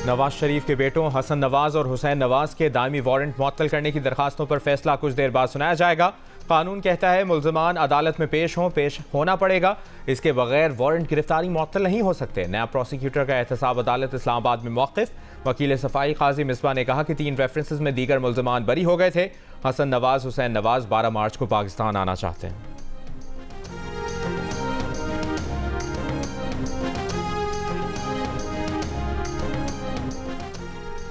नवाज शरीफ के बेटों हसन नवाज और हुसैन नवाज के दायमी वारंट मुअत्तल करने की दरखास्तों पर फैसला कुछ देर बाद सुनाया जाएगा। कानून कहता है मुल्ज़िमान अदालत में पेश होना पड़ेगा, इसके बगैर वारंट गिरफ्तारी मुअत्तल नहीं हो सकते। नैब प्रोसिक्यूटर का एहतसाब अदालत इस्लामाबाद में मौक़िफ़। वकील सफ़ाई काजी मिसबा ने कहा कि 3 रेफरेंसेस में दीगर मुल्ज़िमान बरी हो गए थे। हसन नवाज हुसैन नवाज 12 मार्च को पाकिस्तान आना चाहते हैं।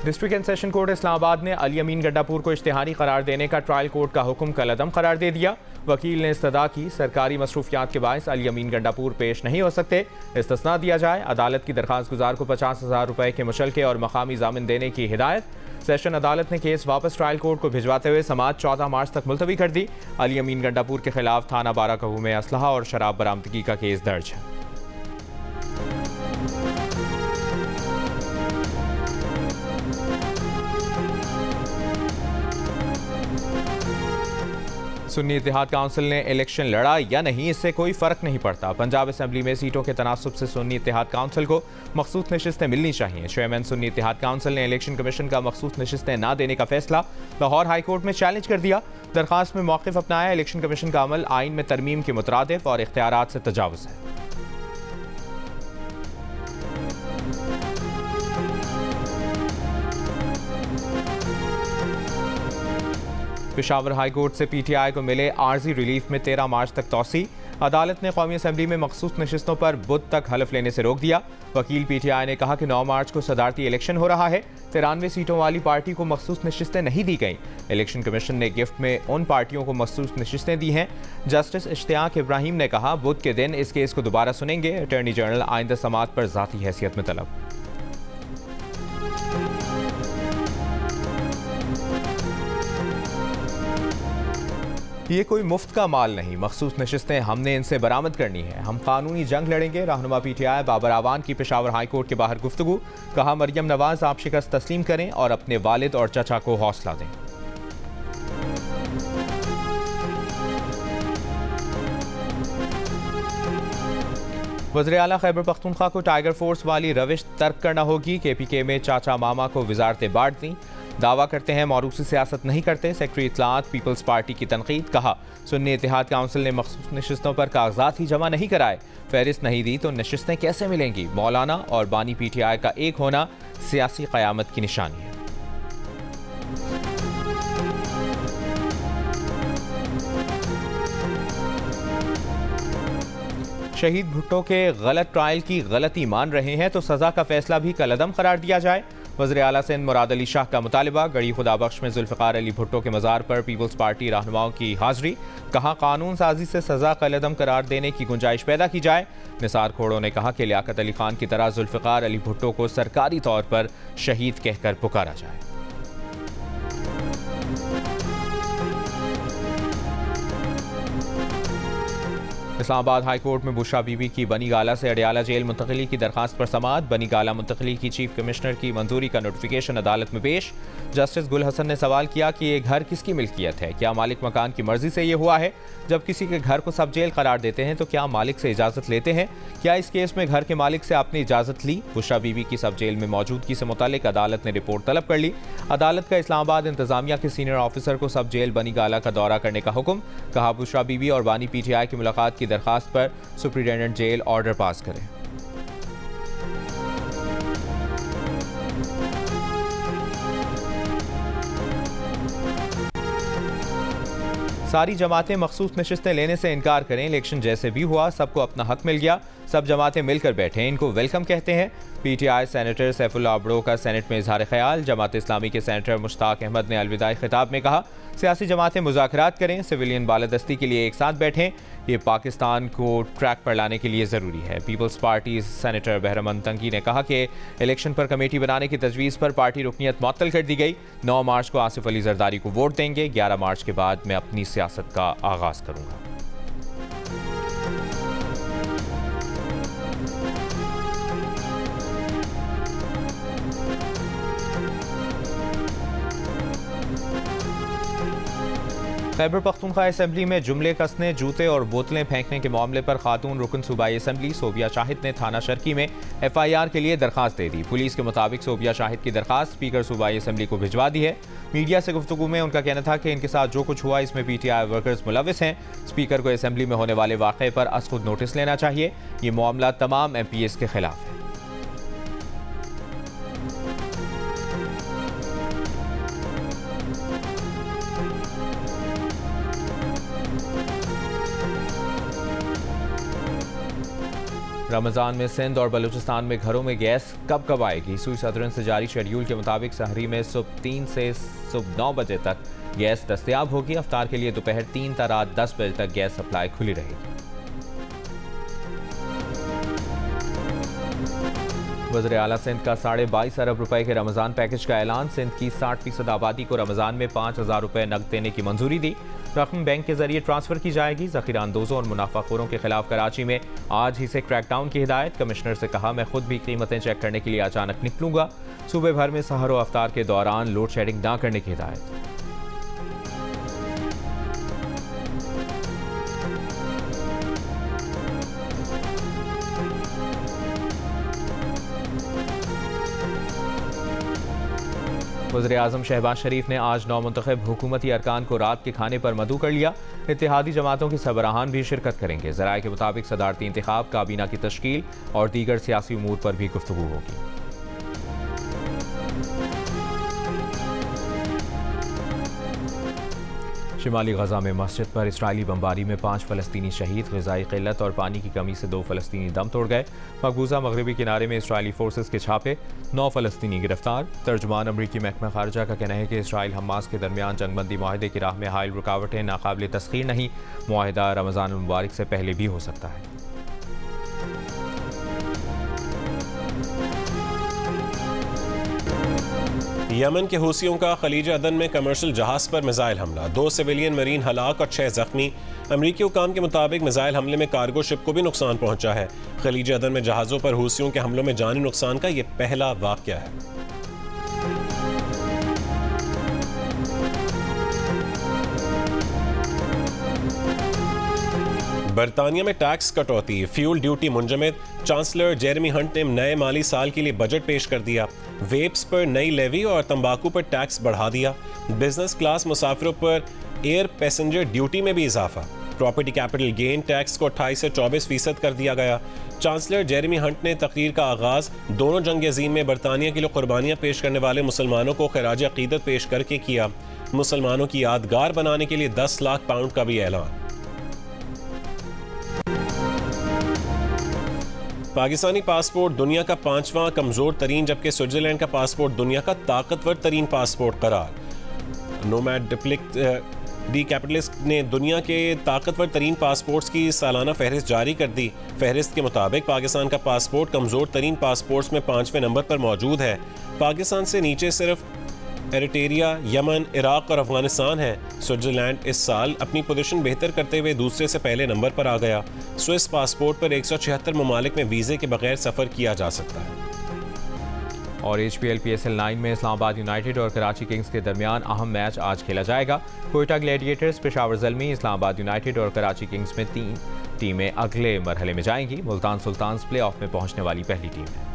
District and session court Islamabad ने अली अमीन गंडापुर को इश्तिहारी करार देने का ट्रायल कोर्ट का हुक्म कलअदम करार दे दिया। वकील ने इस्तदा की सरकारी मसरूफियात के बायस अली अमीन गंडापुर पेश नहीं हो सकते, इस्तिस्ना दिया जाए। अदालत की दरखास्त गुजार को 50,000 रुपए के मुशल्के और मकामी जामिन देने की हिदायत। सेशन अदालत ने केस वापस ट्रायल कोर्ट को भिजवाते हुए समाअत 14 मार्च तक मुलतवी कर दी। अली अमीन गंडापुर के खिलाफ थाना बाराकहू में असलहा और शराब बरामदगी का केस दर्ज है। सुन्नी इत्तेहाद काउंसिल ने इलेक्शन लड़ा या नहीं, इससे कोई फर्क नहीं पड़ता। पंजाब असेंबली में सीटों के तनासुब से सुन्नी इत्तेहाद काउंसिल को मखसूस नशिस्तें मिलनी चाहिए। चेयरमैन सुन्नी इत्तेहाद काउंसिल ने इलेक्शन कमीशन का मखसूस नशिस्तें न देने का फैसला लाहौर हाई कोर्ट में चैलेंज कर दिया। दरखास्त में मौक़िफ़ अपनाया, इलेक्शन कमीशन का अमल आइन में तरमीम के मुतरादिफ और इख्तियारात से तजावुज़ है। पेशावर हाई कोर्ट से पीटीआई को मिले आर्जी रिलीफ में 13 मार्च तक तौसी। अदालत ने कौमी असम्बली में मखसूस नशिस्तों पर बुध तक हलफ लेने से रोक दिया। वकील पीटीआई ने कहा कि 9 मार्च को सदारती इलेक्शन हो रहा है। 93 सीटों वाली पार्टी को मखसूस नशिस्तें नहीं दी गईं। इलेक्शन कमीशन ने गिफ्ट में उन पार्टियों को मखसूस नशिस्तें दी हैं। जस्टिस इश्तियाक इब्राहिम ने कहा बुध के दिन इस केस को दोबारा सुनेंगे। अटॉर्नी जनरल आइंदा समाअत पर ज़ाती हैसियत में तलब। ये कोई मुफ्त का माल नहीं, मखसूस नशिस्तें हमने इनसे बरामद करनी है। हम कानूनी जंग लड़ेंगे। रहनुमा पीटीआई बाबर आवान की पेशावर हाई कोर्ट के बाहर गुफ्तगू। कहा मरियम नवाज आप शिकस्त तस्लीम करें और अपने वालिद और चचा को हौसला दें। वज़ीर आला खैबर पख्तूनख्वा को टाइगर फोर्स वाली रविश तर्क करना होगी। केपीके में चाचा मामा को वजारतें बांट दी। दावा करते हैं मौरूसी सियासत नहीं करते। सेक्रेटरी इत्तलात पीपल्स पार्टी की तनकीद। कहा सुन्नी इत्तेहाद काउंसिल ने मखसूस नशिस्तों पर कागजात ही जमा नहीं कराए, फहरिस्त नहीं दी तो नशिस्तें कैसे मिलेंगी। मौलाना और बानी पीटीआई का एक होना सियासी क़यामत की निशानी है। शहीद भुट्टो के गलत ट्रायल की गलती मान रहे हैं तो सजा का फैसला भी कलअदम करार दिया जाए। वज़ीर आला सिंध मुराद अली शाह का मुतालिबा। गड़ी खुदाबख्श में जुल्फ़िकार अली भुट्टो के मज़ार पर पीपल्स पार्टी रहनुमाओं की हाज़िरी। कहा कानून साजी से सजा कलअदम करार देने की गुंजाइश पैदा की जाए। निसार खोड़ो ने कहा कि लियाकत अली खान की तरह जुल्फ़िकार अली भुट्टो को सरकारी तौर पर शहीद कहकर पुकारा जाए। इस्लामाबाद हाई कोर्ट में बुशरा बीबी की बनी गाला से अडियाला जेल मुंतकली की दरखास्त पर समाअत। बनी गाला मुंतकली की चीफ कमिश्नर की मंजूरी का नोटिफिकेशन अदालत में पेश। जस्टिस गुल हसन ने सवाल किया कि ये घर किसकी मिल्कियत है, क्या मालिक मकान की मर्जी से ये हुआ है। जब किसी के घर को सब जेल करार देते हैं तो क्या मालिक से इजाज़त लेते हैं, क्या इस केस में घर के मालिक से आपने इजाज़त ली। बुशरा बीबी की सब जेल में मौजूदगी से मुतालिक अदालत ने रिपोर्ट तलब कर ली। अदालत का इस्लामाबाद इंतजामिया के सीनियर ऑफिसर को सब जेल बनी गाला का दौरा करने का हुक्म। कहा बुशरा बीबी और बानी पीटीआई की मुलाकात की दरखास्त पर सुप्रिंटेंडेंट जेल ऑर्डर पास करें। सारी जमातें मखसूस नशिस्तें लेने से इनकार करें। इलेक्शन जैसे भी हुआ सबको अपना हक मिल गया, सब जमातें मिलकर बैठे, इनको वेलकम कहते हैं। पीटीआई सेनेटर सैफुल्लाह अबड़ो का सेनेट में इजहार ख्याल। जमात इस्लामी के सेनेटर मुश्ताक अहमद ने अलविदाई खिताब में कहा सियासी जमातें मुज़ाकरात करें, सिविलियन बालादस्ती के लिए एक साथ बैठें, ये पाकिस्तान को ट्रैक पर लाने के लिए ज़रूरी है। पीपल्स पार्टी सेनेटर बहरमन तंगी ने कहा कि इलेक्शन पर कमेटी बनाने की तजवीज़ पर पार्टी रुकनीत मुअत्तल कर दी गई। 9 मार्च को आसिफ अली जरदारी को वोट देंगे। 11 मार्च के बाद मैं अपनी सियासत का आगाज़ करूँगा। खैबर पख्तूनख्वा असेंबली में जुमले कसने, जूते और बोतलें फेंकने के मामले पर खातून रुकन सूबाई असेंबली सोबिया शाहिद ने थाना शर्की में FIR के लिए दरखास्त दे दी। पुलिस के मुताबिक सोबिया शाहिद की दरखास्त स्पीकर सूबाई असेंबली को भिजवा दी है। मीडिया से गुफ्तगू में उनका कहना था कि इनके साथ जो कुछ हुआ इसमें PTI वर्कर्स मुलविस हैं। स्पीकर को असेंबली में होने वाले वाक़े पर खुद नोटिस लेना चाहिए। ये मामला तमाम MPs के खिलाफ है। रमज़ान में सिंध और बलूचिस्तान में घरों में गैस कब आएगी? सूई सदरन से जारी शेड्यूल के मुताबिक सहरी में सुबह 3 से सुबह 9 बजे तक गैस दस्तयाब होगी। अफ्तार के लिए दोपहर 3 ता रात 10 बजे तक गैस सप्लाई खुली रहेगी। वज़ीर आला सिंध का 22.5 अरब रुपए के रमज़ान पैकेज का ऐलान। सिंध की 60% आबादी को रमज़ान में 5,000 रुपए नकद देने की मंजूरी दी। रकम बैंक के जरिए ट्रांसफर की जाएगी। ज़ख़ीरा अंदोज़ों और मुनाफाखोरों के खिलाफ कराची में आज ही से क्रैकडाउन की हिदायत। कमिश्नर से कहा, मैं खुद भी कीमतें चेक करने के लिए अचानक निकलूंगा। सूबे भर में सहर व अफ्तार के दौरान लोड शेडिंग न करने की हिदायत। वज़ीर-ए-आज़म शहबाज शरीफ ने आज नौमुंतखब हुकूमती अरकान को रात के खाने पर मदऊ कर लिया। इत्तेहादी जमातों के सरबराहान भी शिरकत करेंगे। ज़राए के मुताबिक सदारती इंतखाब, काबीना की तश्कील और दीगर सियासी उमूर पर भी गुफ्तगू होगी। शिमाली गजा में मस्जिद पर इसराइली बमबारी में 5 फ़लस्तीनी शहीद। ग़िज़ाई क़िल्लत और पानी की कमी से 2 फ़लस्तीनी दम तोड़ गए। मकबूजा मगरबी किनारे में इसराइली फोर्सेस के छापे, 9 फ़लस्तीनी गिरफ्तार। तर्जुमान अमरीकी महकमा खारजा का कहना है कि इसराइल हमास के दरमियान जंगबंदी माहिदे की राह में हाइल रुकावटें नाकाबिल तस्खीर नहीं। मुआहिदा रमज़ान मुबारक से पहले भी हो सकता है। यमन के हूसियों का खलीज अदन में कमर्शियल जहाज पर मिसाइल हमला, 2 सिविलियन मरीन हलाक और 6 जख्मी। अमरीकी हुकाम के मुताबिक मिसाइल हमले में कार्गो शिप को भी नुकसान पहुंचा है। खलीज अदन में जहाज़ों पर हूसियों के हमलों में जानी नुकसान का यह पहला वाक़या है। बरतानिया में टैक्स कटौती, फ्यूल ड्यूटी मुंजमद। चांसलर जेरेमी हंट ने नए माली साल के लिए बजट पेश कर दिया। वेप्स पर नई लेवी और तंबाकू पर टैक्स बढ़ा दिया। बिजनेस क्लास मुसाफिरों पर एयर पैसेंजर ड्यूटी में भी इजाफा। प्रॉपर्टी कैपिटल गेन टैक्स को 28 से 24% कर दिया गया। चांसलर जेरेमी हंट ने तकरीर का आगाज दोनों जंग अज़ीम में बरतानिया के लिए कुर्बानियां पेश करने वाले मुसलमानों को खिराज अकीदत पेश करके किया। मुसलमानों की यादगार बनाने के लिए 10 लाख पाउंड का भी ऐलान। पाकिस्तानी पासपोर्ट दुनिया का 5वां कमजोर तरीन, जबकि स्विट्जरलैंड का पासपोर्ट दुनिया का ताकतवर तरीन पासपोर्ट करार। नोमैड दी कैपिटलिस्ट ने दुनिया के ताकतवर तरीन पासपोर्ट्स की सालाना फहरिस्त जारी कर दी। फहरिस्त के मुताबिक पाकिस्तान का पासपोर्ट कमजोर तरीन पासपोर्ट्स में 5वें नंबर पर मौजूद है। पाकिस्तान से नीचे सिर्फ एरिट्रिया, यमन, इराक और अफगानिस्तान है। स्विट्जरलैंड इस साल अपनी पोजीशन बेहतर करते हुए दूसरे से पहले नंबर पर आ गया। स्विस पासपोर्ट पर 176 ममालिक में वीज़े के बगैर सफ़र किया जा सकता है। और HPL PSL 9 में इस्लामाबाद यूनाइटेड और कराची किंग्स के दरमियान अहम मैच आज खेला जाएगा। कोयटा ग्लैडिएटर्स, पेशावर ज़ल्मी, इस्लामाबाद यूनाइटेड और कराची किंग्स में 3 टीमें अगले मरहले में जाएंगी। मुल्तान सुल्तान्स प्ले ऑफ में पहुंचने वाली पहली टीम है।